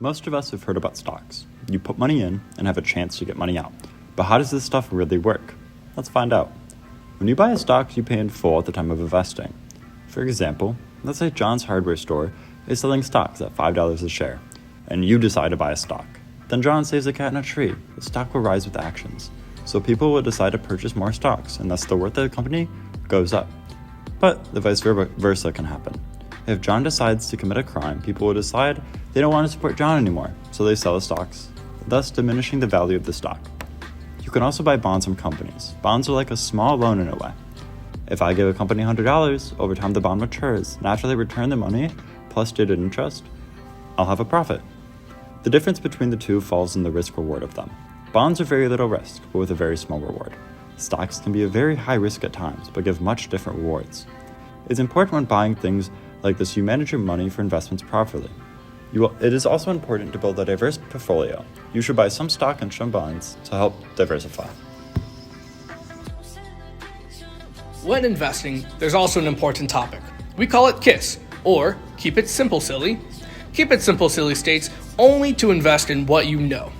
Most of us have heard about stocks. You put money in and have a chance to get money out. But how does this stuff really work? Let's find out. When you buy a stock, you pay in full at the time of investing. For example, let's say John's hardware store is selling stocks at $5 a share, and you decide to buy a stock. Then John saves a cat in a tree. The stock will rise with actions. So people will decide to purchase more stocks, and thus the worth of the company goes up. But the vice versa can happen. If John decides to commit a crime, people will decide they don't want to support John anymore, so they sell the stocks, thus diminishing the value of the stock. You can also buy bonds from companies. Bonds are like a small loan in a way. If I give a company $100, over time the bond matures, and after they return the money, plus stated interest, I'll have a profit. The difference between the two falls in the risk-reward of them. Bonds are very little risk, but with a very small reward. Stocks can be a very high risk at times, but give much different rewards. It's important when buying things like this you manage your money for investments properly. It is also important to build a diverse portfolio. You should buy some stock and some bonds to help diversify. When investing, there's also an important topic. We call it KISS, or Keep It Simple Silly. Keep It Simple Silly states only to invest in what you know.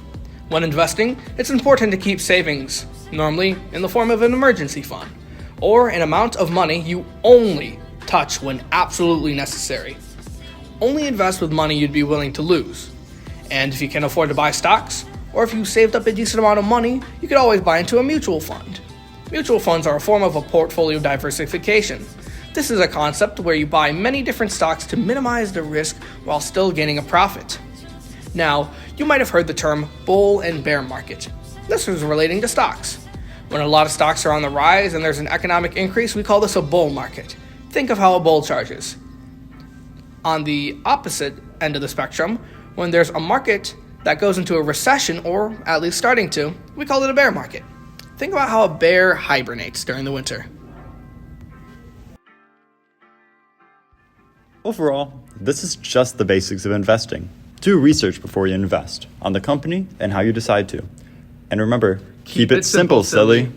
When investing, it's important to keep savings, normally in the form of an emergency fund, or an amount of money you only touch when absolutely necessary. Only invest with money you'd be willing to lose. And if you can afford to buy stocks, or if you saved up a decent amount of money, you could always buy into a mutual fund. Mutual funds are a form of a portfolio diversification. This is a concept where you buy many different stocks to minimize the risk while still gaining a profit. Now, you might have heard the term bull and bear market. This is relating to stocks. When a lot of stocks are on the rise and there's an economic increase, we call this a bull market. Think of how a bull charges. On the opposite end of the spectrum, when there's a market that goes into a recession, or at least starting to, we call it a bear market. Think about how a bear hibernates during the winter. Overall, this is just the basics of investing. Do research before you invest on the company and how you decide to. And remember, keep it simple, silly.